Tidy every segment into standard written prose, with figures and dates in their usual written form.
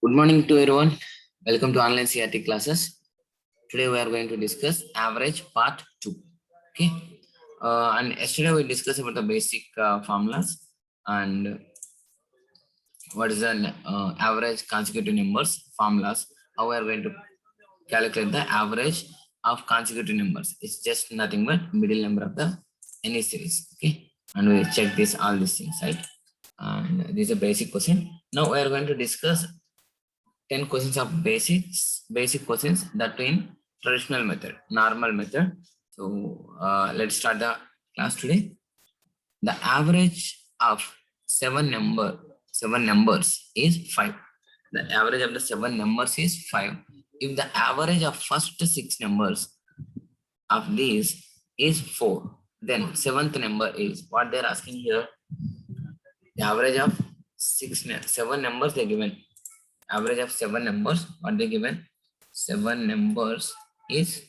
Good morning to everyone. Welcome to online CRT classes. Today we are going to discuss average part 2. Okay. And yesterday we discussed about the basic formulas and what is the average consecutive numbers formulas. How we are going to calculate the average of consecutive numbers. It's just nothing but middle number of the any series. Okay. And we check this all these things, right? And this is a basic question. Now we are going to discuss 10 questions of basic questions that in traditional method, normal method. So let's start the class today. The average of seven numbers is 5. The average of the 7 numbers is 5. If the average of first 6 numbers of these is 4, then seventh number is what they're asking here. The average of 7 numbers they given. Average of 7 numbers, what they given? 7 numbers is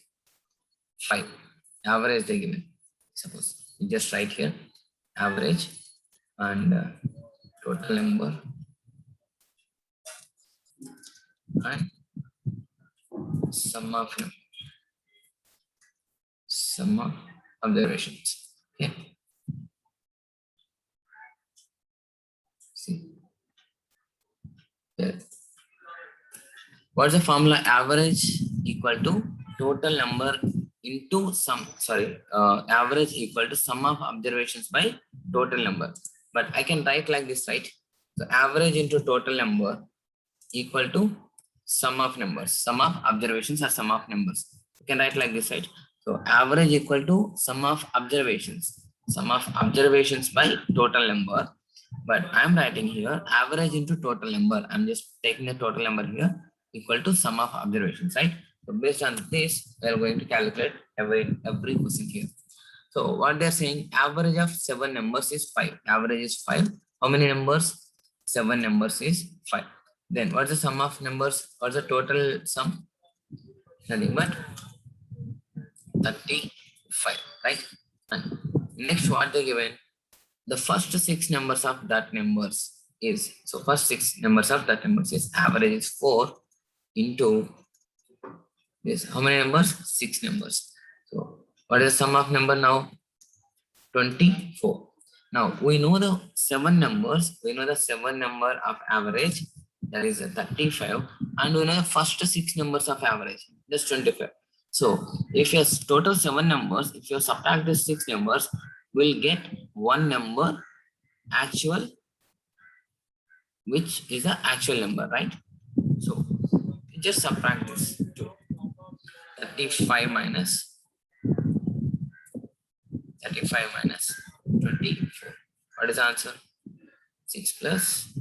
5. Average they given. Suppose you just write here average and total number and sum of observations. Okay. See. There. What's the formula? Average equal to total number into average equal to sum of observations by total number. But I can write like this, right? So average into total number equal to sum of numbers. Sum of observations are sum of numbers. You can write like this, right? So average equal to sum of observations. Sum of observations by total number. But I'm writing here average into total number. I'm just taking the total number here equal to sum of observations, right? So based on this, we are going to calculate every question here. So what they're saying, average of 7 numbers is 5. Average is 5. How many numbers? 7 numbers is 5. Then what's the sum of numbers? What's the total sum? Nothing but 35, right? And next what they given? The first 6 numbers of that numbers is, so first 6 numbers of that numbers is average is 4 into this. How many numbers? 6 numbers. So what is the sum of number now? 24. Now we know the 7 numbers. We know the 7 number of average, that is 35, and we know the first 6 numbers of average, that's 25. So if you total 7 numbers, if you subtract the 6 numbers, we'll get one number actual, which is the actual number, right? So just subtract this to 35 minus 24. What is the answer? 6 plus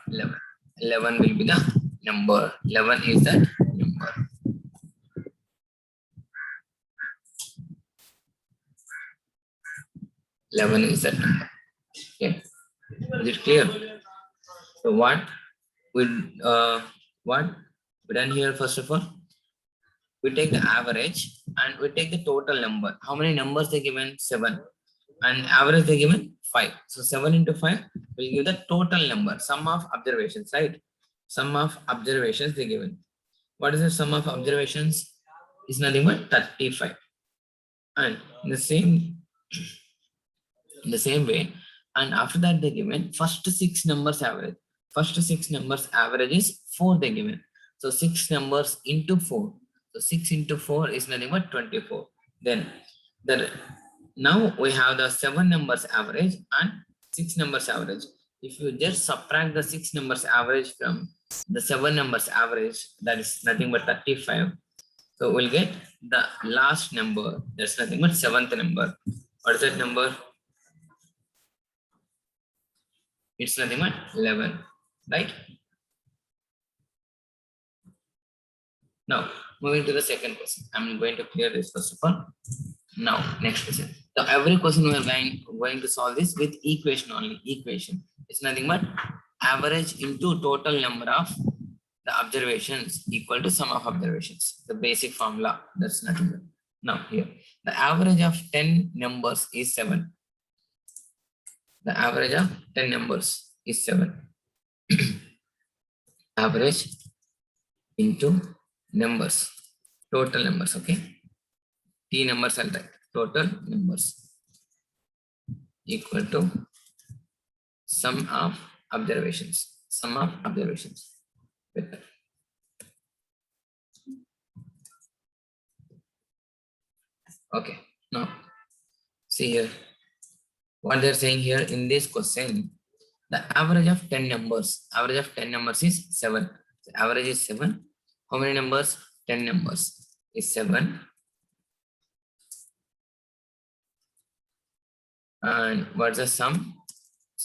11. 11 will be the number. 11 is that number. Is that number. Okay. Is it clear? So what we done here? First of all, we take the average and we take the total number. How many numbers they given? 7. And average they given 5. So 7 into 5 will give the total number. Sum of observations, right? Sum of observations they given. What is the sum of observations? Is nothing but 35. And in the same way, and after that they given first 6 numbers average. First 6 numbers average is 4 they given. So 6 numbers into 4. So 6 into 4 is nothing but 24. Then now we have the 7 numbers average and 6 numbers average. If you just subtract the 6 numbers average from the 7 numbers average, that is nothing but 35. So we'll get the last number, that's nothing but 7th number. What is that number? It's nothing but 11, right? Now, moving to the second question. I'm going to clear this first of all. Now, next question. So every question we are going to solve this with equation only. Equation. It's nothing but average into total number of the observations equal to sum of observations. The basic formula. That's nothing but. Now here, the average of 10 numbers is 7. The average of 10 numbers is 7. average into numbers, total numbers. Okay, T numbers I'll write total numbers equal to sum of observations. Sum of observations. Better. Okay, now see here what they're saying here in this question. The average of 10 numbers. Average of 10 numbers is 7. The average is 7. How many numbers? 10 numbers is 7. And what's the sum?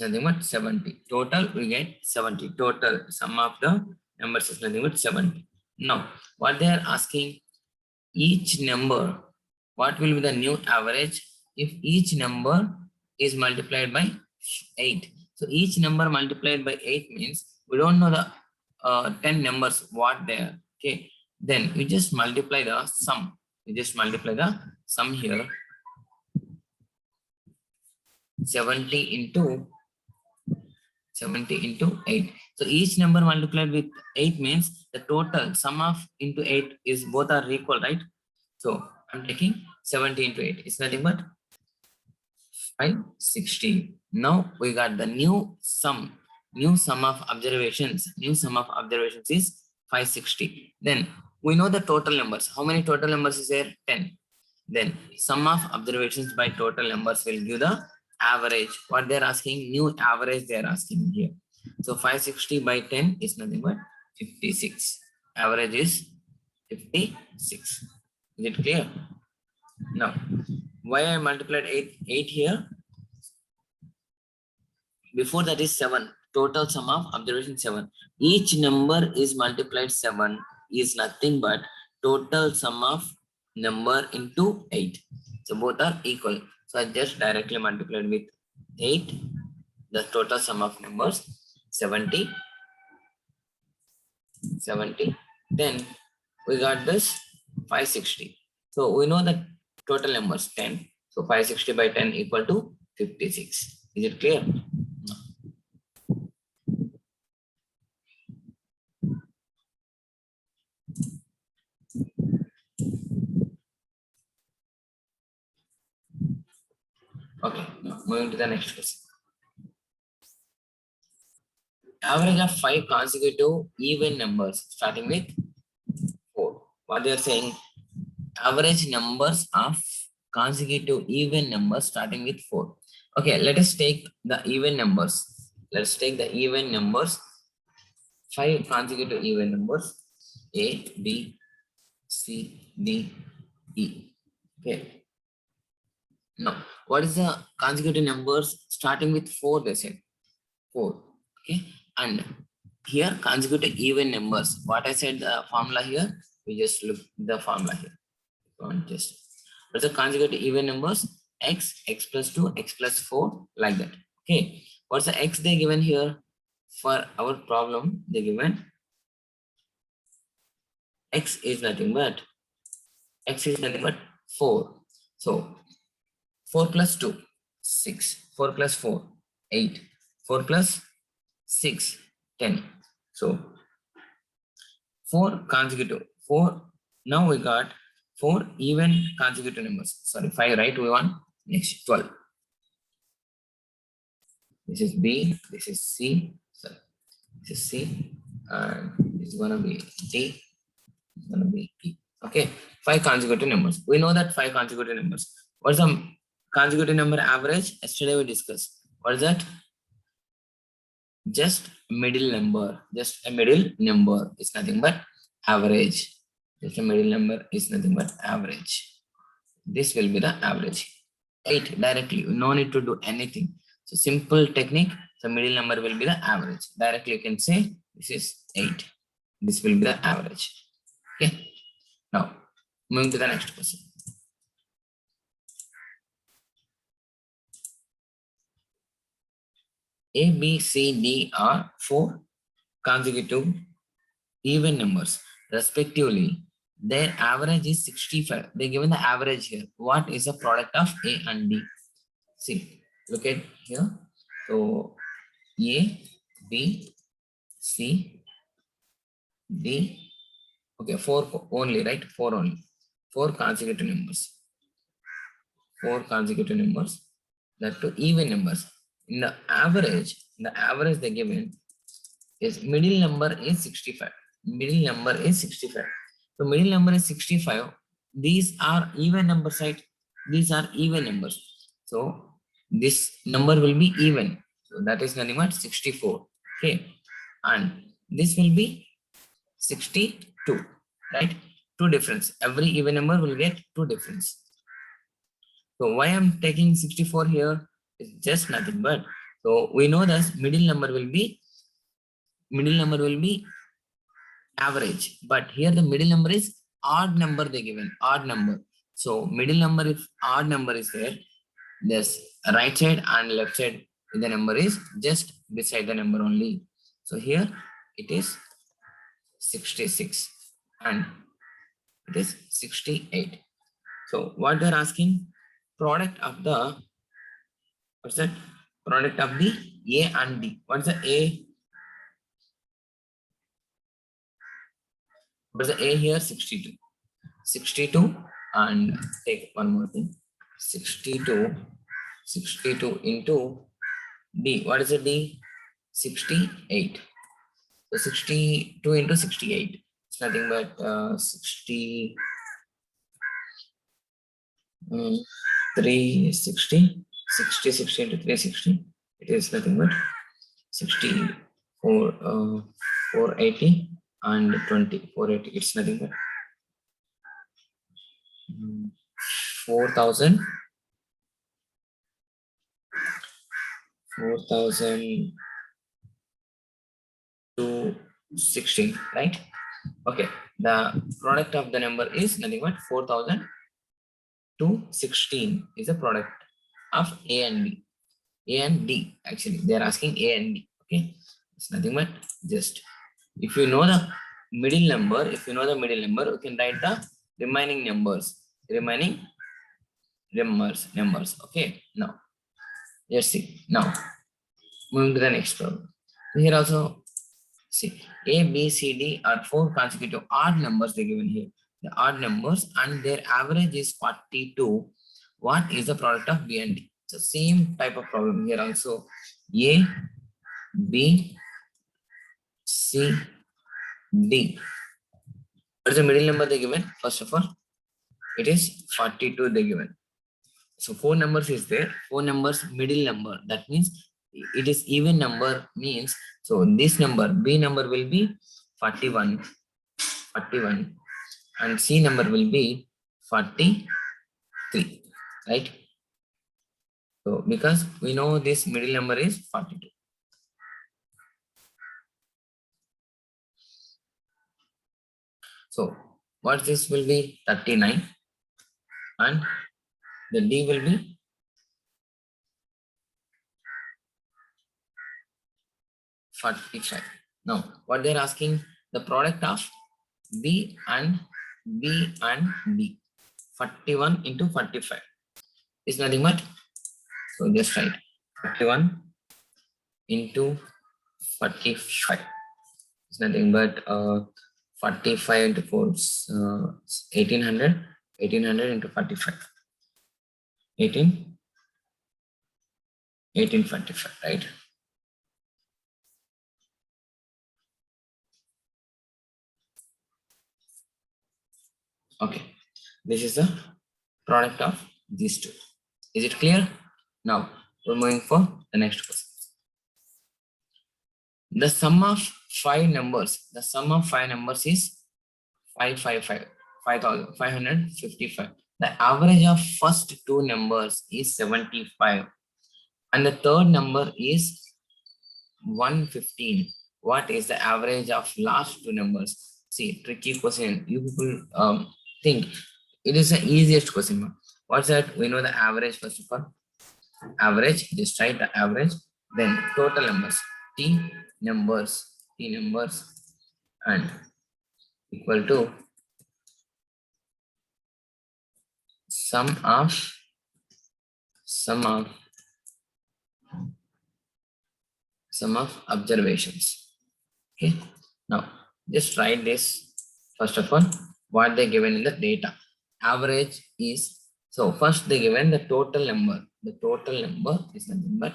Nothing but 70. Total we get 70. Total sum of the numbers is nothing but 70. Now, what they are asking, each number, what will be the new average if each number is multiplied by 8? So each number multiplied by 8 means we don't know the 10 numbers what they are. Okay, then you just multiply the sum. You just multiply the sum here. 70 into 8. So each number multiplied with 8 means the total sum of into 8 is both are equal, right? So I'm taking 70 into 8. It's nothing but 560. Now we got the new sum. New sum of observations. New sum of observations is 560. Then we know the total numbers. How many total numbers is there? 10. Then sum of observations by total numbers will give the average. What they're asking, new average they're asking here. So 560 by 10 is nothing but 56. Average is 56. Is it clear? Now, why I multiplied 8 here? Before that is 7. Total sum of observation 7. Each number is multiplied 7 is nothing but total sum of number into 8. So both are equal. So I just directly multiplied with 8. The total sum of numbers 70. 70. Then we got this 560. So we know that total numbers 10. So 560 by 10 equal to 56. Is it clear? No. Okay, now moving to the next question. Average of 5 consecutive even numbers starting with 4. What they are saying, average numbers of consecutive even numbers starting with 4. Okay, let us take the even numbers. Let's take the even numbers. 5 consecutive even numbers. A, B, C, D, E. Okay. Now, what is the consecutive numbers starting with 4? They said 4. Okay. And here consecutive even numbers. What I said the formula here, we just look the formula here. Just what's the consecutive even numbers? X, x plus 2, x plus 4, like that. Okay. What's the x they given here? For our problem, they given x is nothing but 4. So 4 plus 2, 6. 4 plus 4, 8. 4 plus 6, 10. So 4 consecutive. 4. Now we got 4 even consecutive numbers. Sorry, 5, right? We want next 12. This is B. This is C. Sorry, this is C. And this is going to be D. It's going to be E. Okay. 5 consecutive numbers. We know that 5 consecutive numbers. What's the consecutive number average? Yesterday we discussed. What is that? Just middle number. Just a middle number is nothing but average. Just a middle number is nothing but average. This will be the average. 8 directly. No need to do anything. So simple technique. So middle number will be the average. Directly you can say this is 8. This will be the average. Okay. Now moving to the next question. A, B, C, D are 4 consecutive even numbers. Respectively, their average is 65. They given the average here. What is the product of A and D? See, look at here. So A, B, C, D. Okay, four only, right? Four only. Four consecutive numbers. Four consecutive numbers. That two even numbers. In the average they given is middle number is 65. Middle number is 65. So middle number is 65. These are even numbers, right? These are even numbers. So this number will be even. So that is nothing but 64. Okay. And this will be 62. Right? Two difference. Every even number will get two difference. So why I'm taking 64 here is just nothing but, so we know that middle number will be average, but here the middle number is odd number they given, odd number. So middle number, if odd number is there, this right side and left side the number is just beside the number only. So here it is 66 and it is 68. So what they're asking, product of the, what's that? Product of the A and D. What's the A? What's the A here? 62. 62 and take one more thing. 62 into D. What is the D? 68. So 62 into 68. It's nothing but 360. 60 into 360. It is nothing but 64, 480 and 20. 480. It's nothing but 4,000. 4,216, right? Okay, the product of the number is nothing but 4,216 is the product of A and B. A and D, actually, they are asking A and D. Okay, it's nothing but just, if you know the middle number, you can write the remaining numbers. Numbers. Okay, now let's see. Now moving to the next problem. So here also, see, A, B, C, D are four consecutive odd numbers they given here. The odd numbers and their average is 42. What is the product of B and D? So same type of problem here also. A, B, C, D. What is the middle number they given? First of all, it is 42 they given. So four numbers is there. Four numbers middle number. That means it is even number, means, so this number B number will be 41, and C number will be 43, right? So because we know this middle number is 42. So what this will be 39 and the D will be 45. Now what they're asking, the product of B and D. 41 into 45 is nothing but, so just write 41 into 45 is nothing but 45 into 4 1800 into 45 1845, right? Okay, this is the product of these two. Is it clear? Now we're moving for the next question. The sum of five numbers is 555. The average of first two numbers is 75 and the third number is 115. What is the average of last two numbers? See, tricky question. You people think it is the easiest question. What's that? We know the average first of all. Average, just write the average. Then total numbers, T numbers, and equal to sum of observations. Okay. Now Just write this. First of all, what they given in the data. Average is, so first they given the total number. The total number is nothing but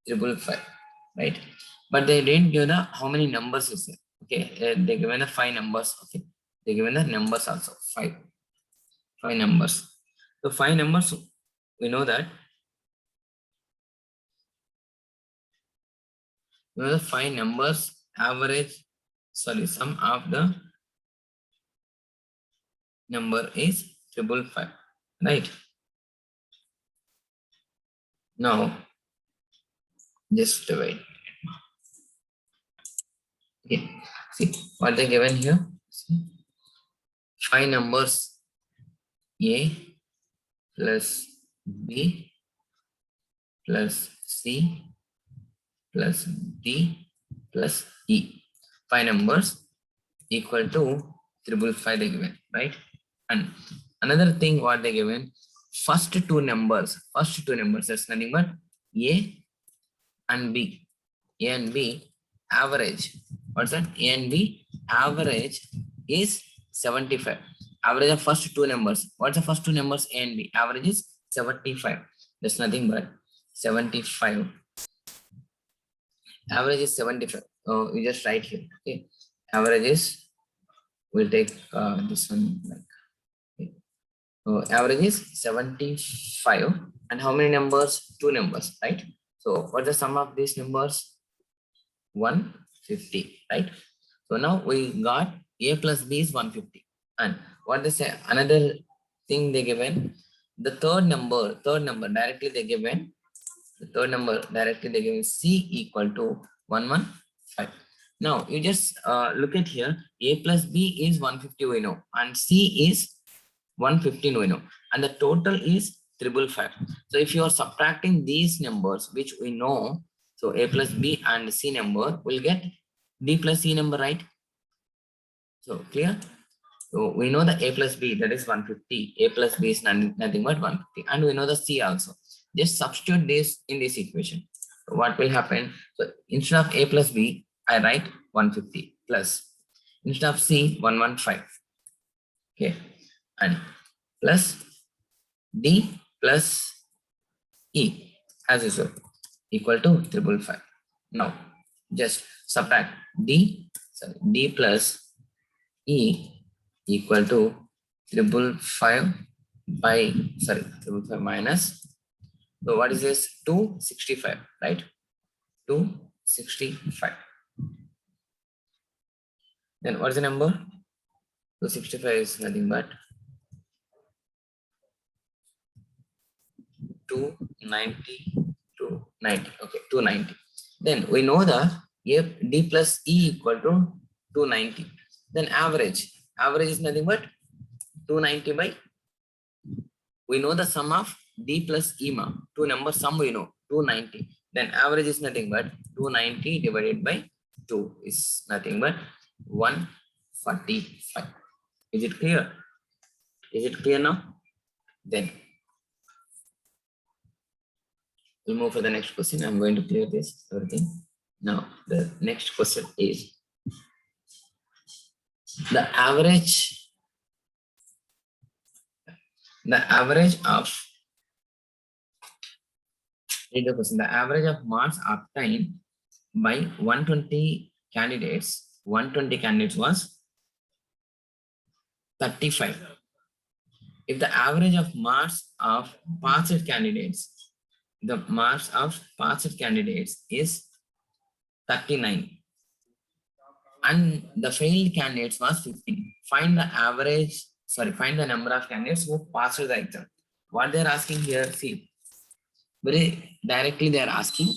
555, right? But they didn't give the how many numbers is it. Okay, they given the 5 numbers. Okay, they given the numbers also, five numbers. So 5 numbers, we know that the 5 numbers average, sorry, sum of the number is 555, right? Now just wait. Okay, see what they given here. See, 5 numbers A plus B plus C plus D plus E. 5 numbers equal to 555 they given, right? And another thing what they given, first two numbers, that's nothing but A and B. A and B average. What's that? A and B average is 75. Average of first two numbers. What's the first two numbers? A and B. Average is 75. That's nothing but 75. Average is 75. Oh, you just write here. Okay. Average is, we'll take this one like, okay. So average is 75. And how many numbers? Two numbers, right? So what's the sum of these numbers? 150, right? So now we got A plus B is 150. And what they say, another thing they given, the third number directly they given, C equal to 115. Now you just look at here, A plus B is 150 we know, and C is 115 we know, and the total is 555. So if you are subtracting these numbers, which we know, so A plus B and C number will get D plus C number, right? So clear? So we know the A plus B, that is 150. A plus B is nothing but 150. And we know the C also. Just substitute this in this equation. So what will happen? So instead of A plus B, I write 150 plus. Instead of C, 115. Okay. And plus D plus E as usual equal to 555. Now just subtract D plus E equal to 555 by 555 minus, so what is this? 265, right? 265. Then what is the number? 265 is nothing but 290. Okay, 290. Then we know the D plus E equal to 290. Then average is nothing but 290 by, we know the sum of D plus E ma, two numbers sum we know, 290. Then average is nothing but 290 divided by 2 is nothing but 145. Is it clear? Is it clear now? Then we'll move for the next question. I'm going to clear this everything. Now the next question is the average of, read the question, the average of marks obtained by 120 candidates was 35. If the average of marks of passed candidates, is 39 and the failed candidates was 15. Find the number of candidates who passed the exam. What they're asking here, see, very directly they are asking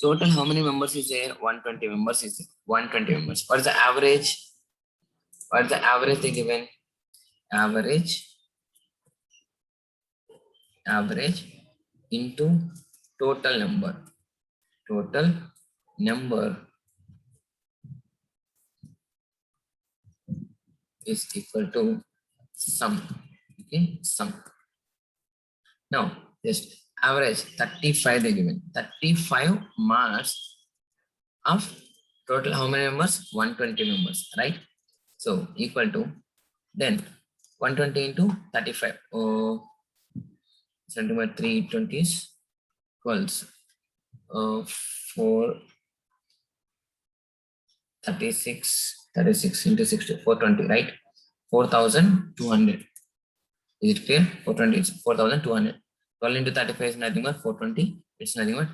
total how many members is there? 120 members is there. 120 members. What is the average? What is the average they given? Average into total number. Total number is equal to sum. Okay, sum. Now just average 35 they given. 35 marks of total how many members? 120 members, right? So equal to, then 120 into 35. 3 20s equals 4 36 into 60, 420, right? 4,200. Is it clear? 420 is 4,200. 12 into 35 is nothing but 420. It's nothing but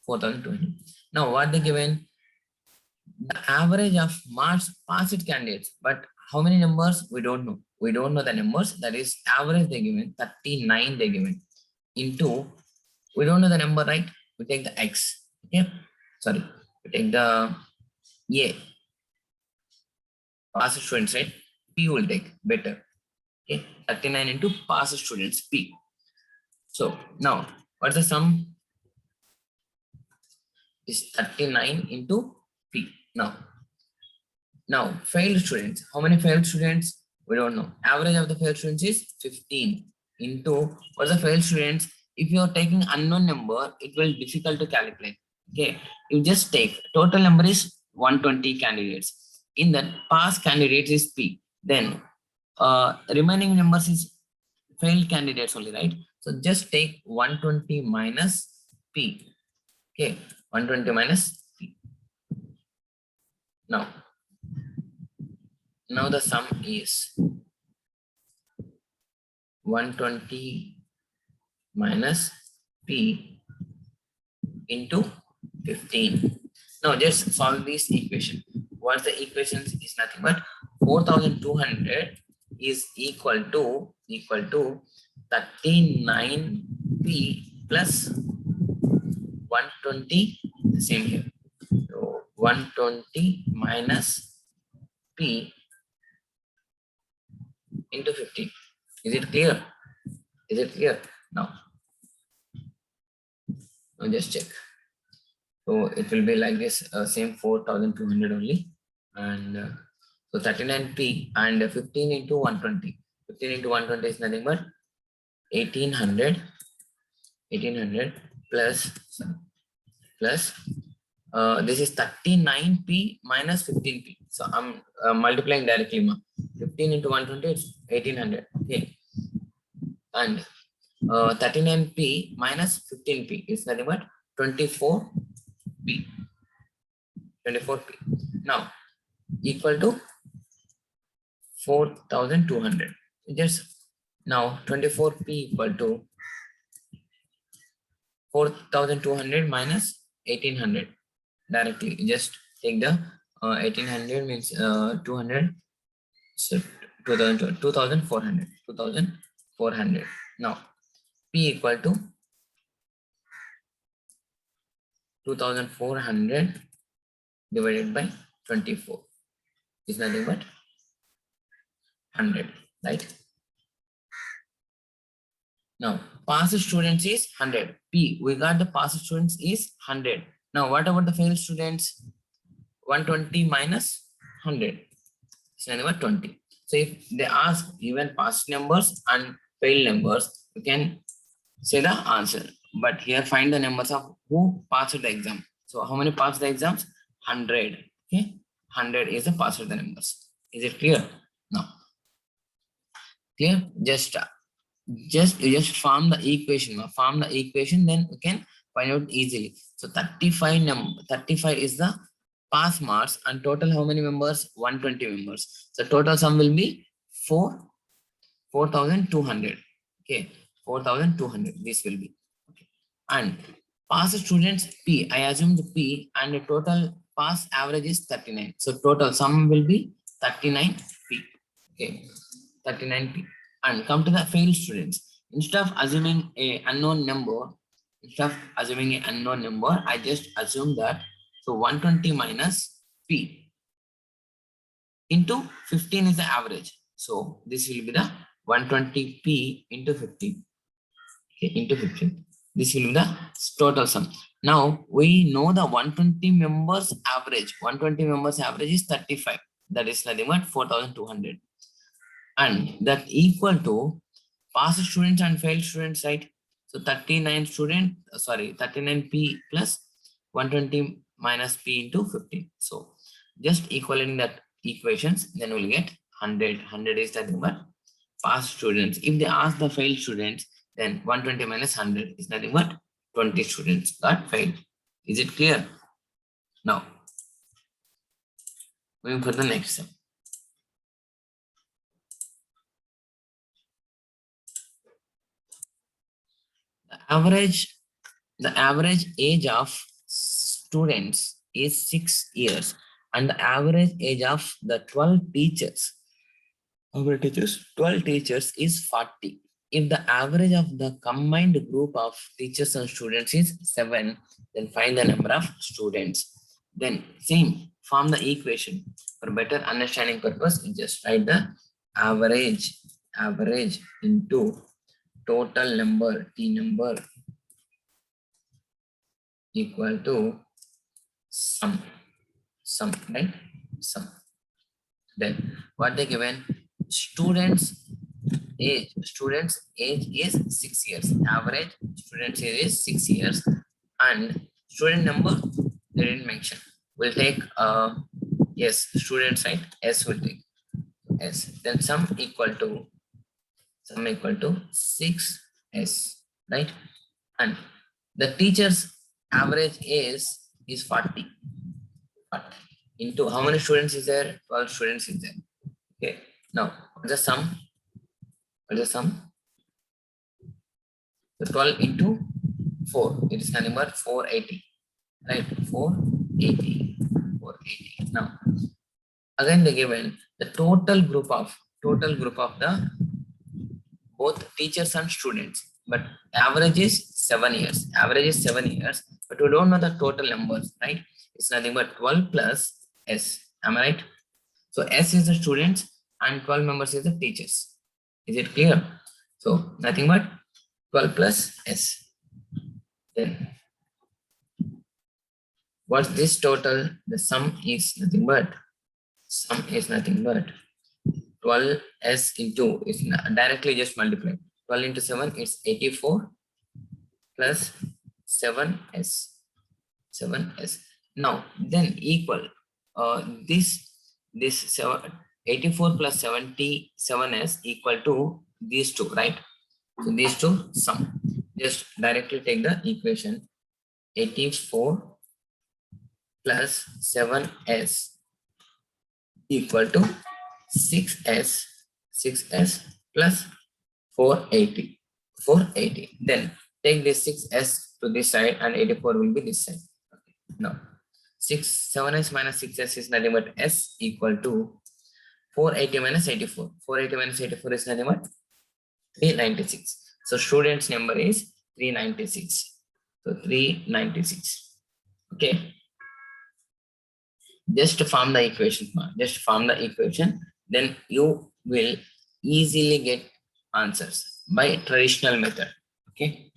4,200. Now what they given? The average of marks passed candidates, but how many numbers? We don't know. We don't know the numbers. That is average they given, 39 they given, into, we don't know the number, right? We take the X. Okay. Sorry. We take the A. Passed students, right? P will take better. Okay. 39 into passed students, P. So now what's the sum? Is 39 into P. Now failed students. How many failed students? We don't know. Average of the failed students is 15 into, what's the failed students? If you are taking unknown number, it will be difficult to calculate. Okay. You just take total number is 120 candidates. In that, pass candidates is P. Then remaining numbers is failed candidates only, right? So just take 120 minus P. Okay. 120 minus P. Now the sum is 120 minus P into 15. Now just solve this equation. What's the equation? Is nothing but 4,200 is equal to 39P plus 120, the same here. So 120 minus P into 15. Is it clear? Is it clear? Now just check. So it will be like this, same 4,200 only. And so 39P and 15 into 120. 15 into 120 is nothing but 1800 plus this is 39P minus 15P. So I'm multiplying directly. 15 into 120 is 1800. Okay. And 39P minus 15P is nothing but 24P. 24P. Now equal to 4,200. Just now 24P equal to 4,200 minus 1800. Directly just take the 1800 means 200, so 2,400. Now P equal to 2,400 divided by 24 is nothing but 100, right? Now passed students is 100. P, we got the passed students is 100. Now what about the failed students? 120 minus 100 is nothing but 20. So if they ask even passed numbers and failed numbers, you can say the answer. But here find the numbers of who passed the exam. So how many passed the exams? 100. Okay, 100 is the pass of the numbers. Is it clear? Now clear? Just form the equation. Form the equation, then you can find out easily. So 35 is the pass marks, and total how many members? 120 members. So total sum will be 4,200. Okay, 4,200. This will be okay. And pass students P. I assume the P, and the total pass average is 39. So total sum will be 39P. Okay, 39P. And come to the failed students. Instead of assuming a unknown number, I just assume that. So 120 minus P into 15 is the average. So this will be the 120P into 15. Okay, into 15. This will be the total sum. Now we know the 120 members average. 120 members average is 35. That is nothing but 4,200. And that equal to passed students and failed students, right? So 39P plus 120 minus P into 15. So just equaling that equations, then we'll get 100 is the number passed students. If they ask the failed students, then 120 minus 100 is nothing but 20 students got failed. Is it clear? Now, moving for the next step. The average age of students is 6 years, and the average age of the 12 teachers, 12 teachers is 40. If the average of the combined group of teachers and students is 7, then find the number of students. Then same, form the equation. For better understanding purpose, just write the average into total number, T number, equal to sum, right? Sum. Then what they given? Students age is 6 years. Average students age is 6 years, and student number they didn't mention. We'll take yes, students, right? S will take S. Then sum equal to 6s, right? And the teacher's average is 40. Into how many students is there? 12 students is there. Okay. Now what's the sum? What's the sum? So 12 into 4. It is nothing but 480. Right? 480. Now again they given the total group of the both teachers and students, but average is 7 years. But we don't know the total numbers, right? It's nothing but 12 plus S. Am I right? So S is the students and 12 members is the teachers. Is it clear? So nothing but 12 plus S. Then what's this total? The sum is nothing but 12S into, it's directly just multiply. 12 into 7 is 84 plus 7S. Now then equal this 84 plus 77S equal to these two, right? So these two sum. Just directly take the equation. 84 plus 7S equal to 6s plus 480. Then take this 6s to this side and 84 will be this side. Okay. Now 7s minus 6s is nothing but s equal to 480 minus 84. 480 minus 84 is nothing but 396. So student's number is 396. So 396. Okay. Just form the equation. Then you will easily get answers by traditional method. Okay.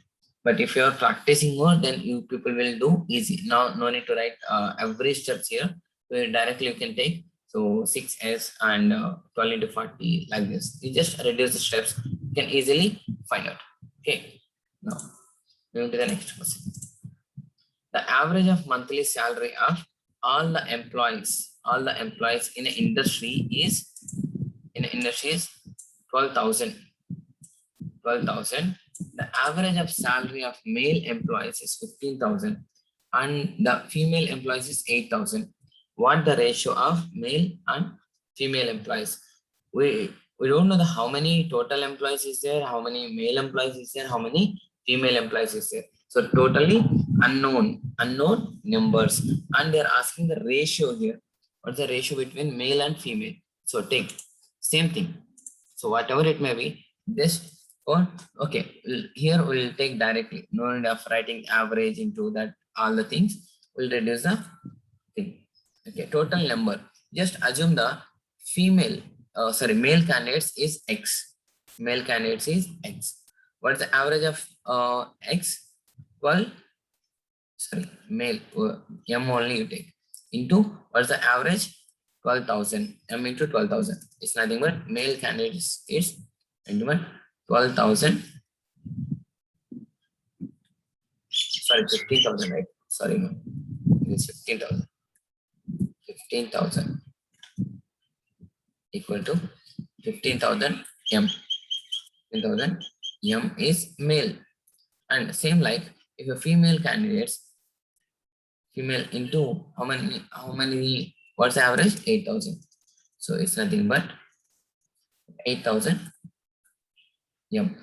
But if you are practicing more, then you people will do easy. Now no need to write every steps here. So directly you can take. So 6s and 12 into 40 like this. You just reduce the steps. You can easily find out. Okay. Now moving to the next question. The average of monthly salary of all the employees in an industry is 12,000. The average of salary of male employees is 15,000 and the female employees is 8,000. What the ratio of male and female employees? We don't know how many total employees is there, how many male employees is there, how many female employees is there. So totally unknown numbers, and they're asking the ratio here. What's the ratio between male and female? So take same thing. So whatever it may be, this or okay, here we'll take directly. No need of writing average into that all the things. We'll reduce the thing. Okay, total number. Just assume the male candidates is X. What's the average of X? 12. Male, M only you take. Into what's the average? 12,000. M into 12,000. It's nothing but male candidates is into 12,000. Sorry, 15,000, right? Sorry, no. It's 15,000. 15,000. equal to 15,000 m. 15,000 m is male. And same like if a female candidates, female into how many, what's the average? 8,000. So it's nothing but 8,000 m.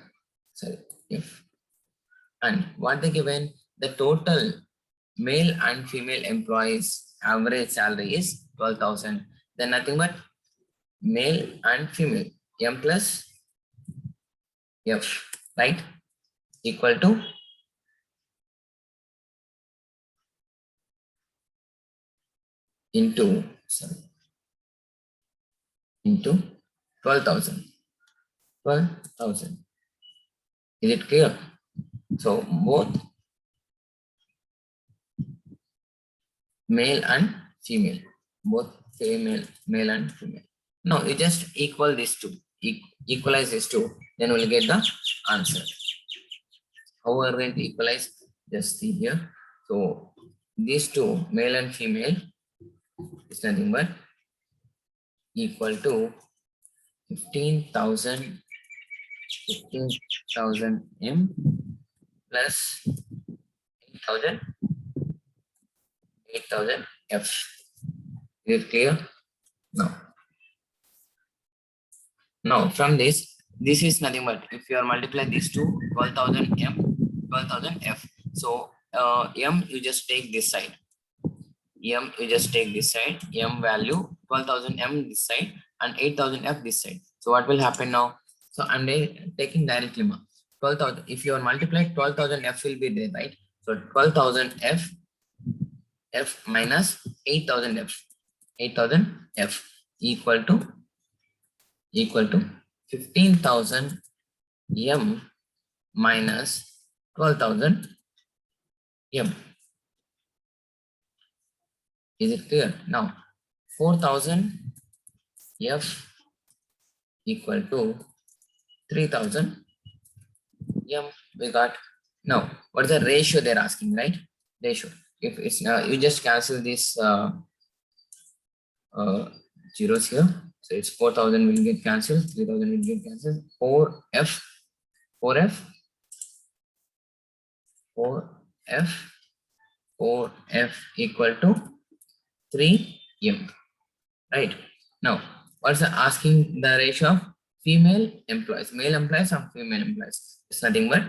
Sorry, f. And what they given, the total male and female employees average salary is 12,000. Then nothing but male and female, m plus f, right? Equal to into 12,000. 12,000. Is it clear? So both male and female, both male and female. Now you just equal these two, equalize these two, then we'll get the answer. How we are going to equalize? Just see here. So these two, male and female, is nothing but equal to 15,000 m plus 8,000 f. Is it clear? Now from this is nothing but if you are multiply these two, 12,000 m, 12,000 f. So m you just take this side, m you just take this side, m value 12,000 m this side and 8,000 f this side. So what will happen now? So I'm taking directly 12,000. If you are multiplied, 12,000 f will be there, right? So 12,000 f minus 8,000 f, 8,000 f equal to 15,000 m minus 12,000 m. Is it clear? Now 4,000 f equal to 3,000 m we got. Now what is the ratio they're asking, right? Ratio. If it's you just cancel this zeros here. So it's 4,000 will get cancelled, 3,000 will get cancelled. 4f equal to 3m. Right. Now, what's the asking the ratio of female employees, male employees or female employees? It's nothing but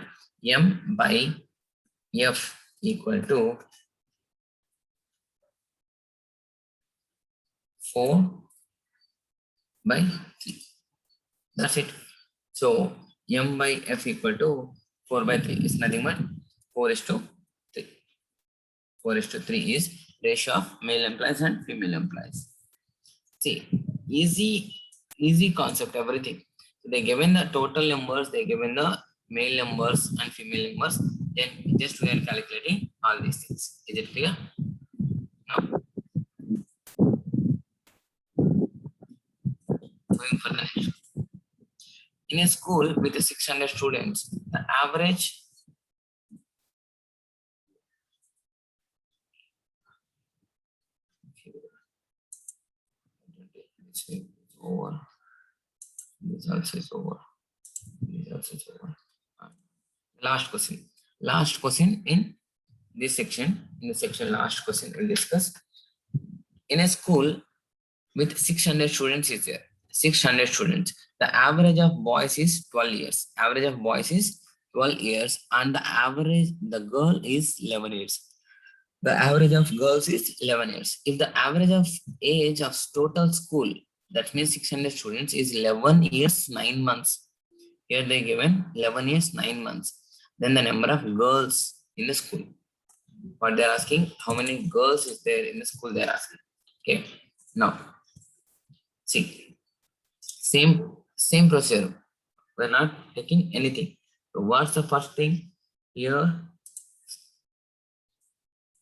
m by f equal to 4 by 3. That's it. So m by f equal to 4 by 3 is nothing but 4:3. 4:3 is ratio of male employees and female employees. See, easy concept, everything. So they given the total numbers, they given the male numbers and female numbers. Then just we are calculating all these things. Is it clear? Now, going for the next. In a school with 600 students, the average over. This also is over. This also is over. Last question in this section. In the section, last question we'll discuss. In a school with 600 students is there. 600 students. The average of boys is 12 years. Average of boys is 12 years, and the girl is 11 years. The average of girls is 11 years. If the average of age of total school, that means 600 students, is 11 years 9 months. Here they given 11 years 9 months. Then the number of girls in the school. What they're asking, how many girls is there in the school, they're asking. Okay. Now, see, same procedure. We're not taking anything. So what's the first thing here?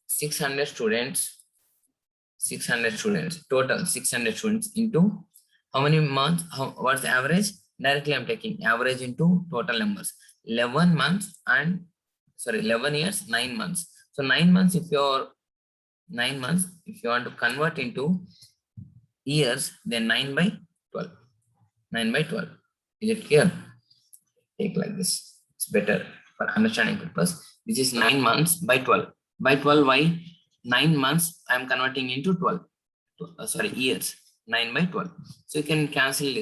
600 students, total 600 students into how many months, what's the average? Directly I'm taking average into total numbers. 11 years, 9 months. So 9 months, if you want to convert into years, then 9 by 12. 9 by 12. Is it clear? Take like this. It's better for understanding purpose. This is 9 months by 12. By 12, why? 9 months I am converting into 12. Sorry, years. 9 by 12. So you can cancel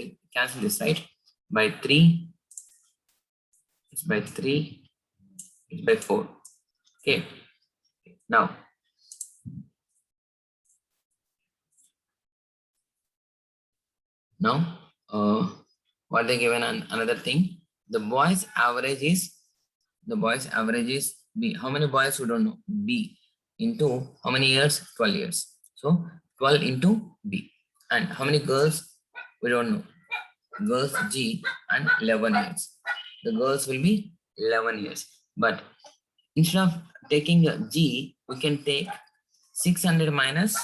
this, right? By 3, it's by 3, it's by 4. Okay. Now, what they given another thing, the boys average is B. How many boys we don't know? B into how many years? 12 years. So 12 into B. And how many girls? We don't know. Girls G and 11 years. The girls will be 11 years. But instead of taking G, we can take 600 minus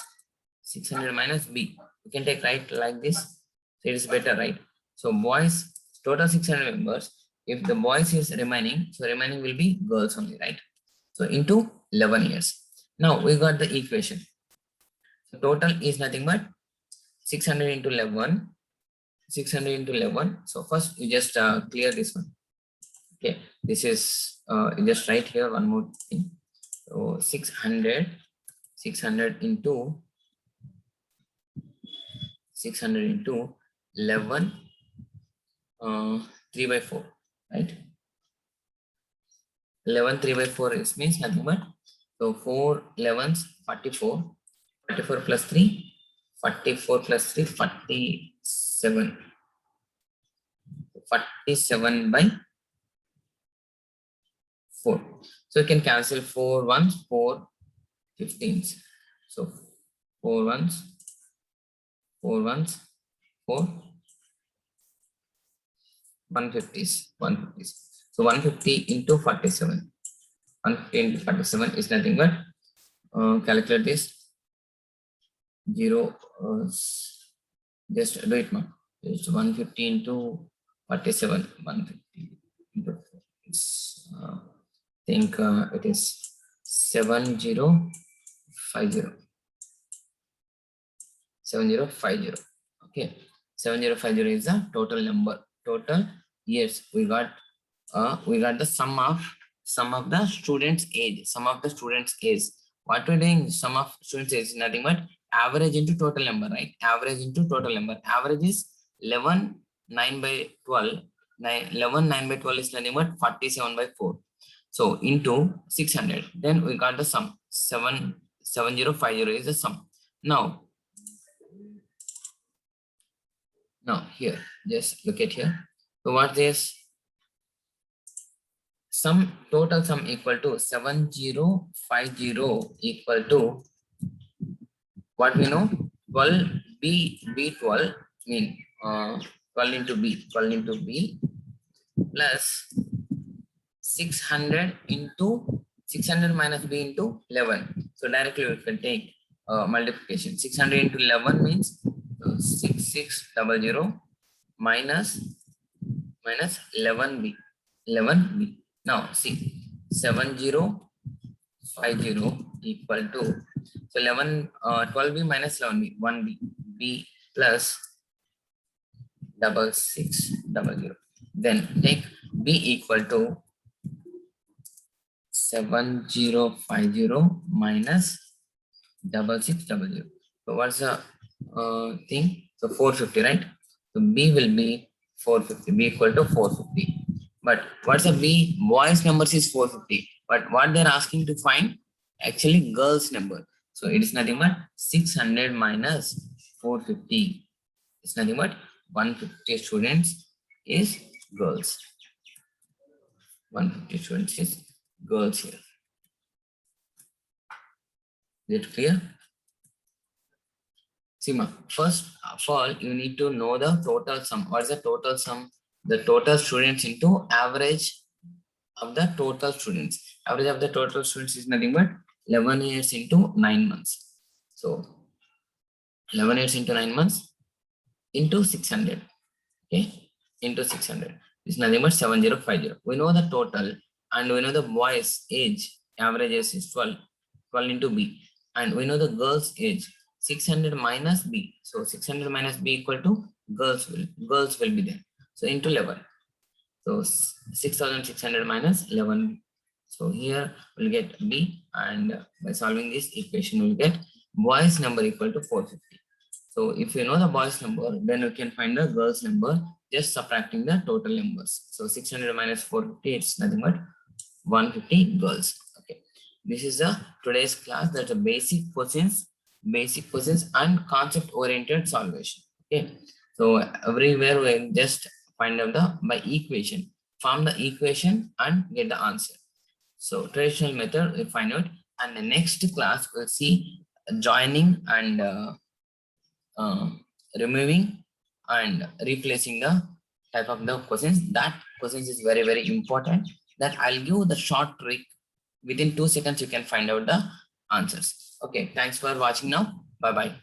B. We can take right like this. So it is better, right? So boys, total 600 members. If the boys is remaining, so remaining will be girls only, right? So into 11 years. Now we got the equation. So total is nothing but 600 into 11. 600 into 11. So first you just clear this one. Okay, this is just write here one more thing. So 600 into 11, 3 by 4, right? 11 3 by 4 is means nothing but, so 4 11s 44, 44 plus 3, 44 plus 3, 47, 47 by 4. So you can cancel 4 ones, 4 15s. So 4 ones, 4 150s, 150s. So 150 into 47. 150 into 47 is nothing but, calculate this. 0, just do it now. It's 150 into 47. 150 into 4. It's, think it is 7050. 7050. Okay, 7050 is the total number, total years. We got the sum of the students' age. What we're doing, sum of students' age is nothing but average into total number, right? Average into total number. Average is 11 9 by 12. 11 9 by 12 is nothing but 47 by 4. So into 600. Then we got the sum. 7050 is the sum. Now here, just look at here. So what this? Total sum equal to 7050 equal to what we know, 12 B12 mean 12 into B plus 600 into 600 minus B into 11. So directly we can take multiplication. 600 into 11 means 6600 minus 11B. Now see, 7050 equal to, so 12B minus 11B, 1B, B plus 6600. Then take B equal to 7050 minus 6600. So what's the thing? So 450, right? So B will be 450. B equal to 450. But what's the B? Boys numbers is 450. But what they're asking to find, actually girls number. So it is nothing but 600 minus 450. It's nothing but 150 students is girls. 150 students is girls here. Is it clear? Sima, first of all, you need to know the total sum. What is the total sum? The total students into average of the total students. Average of the total students is nothing but 11 years into 9 months. So 11 years into 9 months into 600. Okay, into 600 is nothing but 7050. We know the total and we know the boys age, average age is 12 into B, and we know the girls age 600 minus B. So 600 minus B equal to girls will be there. So into 11. So 6600 minus 11. So here we'll get B, and by solving this equation we'll get boys number equal to 450. So if you know the boys number, then you can find the girls number just subtracting the total numbers. So 600 minus 450, it's nothing but 150 girls. Okay, this is the today's class. That's a basic questions and concept oriented solvation. Okay, so everywhere we just find out the by equation, form the equation and get the answer. So traditional method we find out, and the next class we'll see joining and removing and replacing the type of the questions. That questions is very important. That I'll give the short trick. Within 2 seconds you can find out the answers. Okay, thanks for watching now. Bye bye.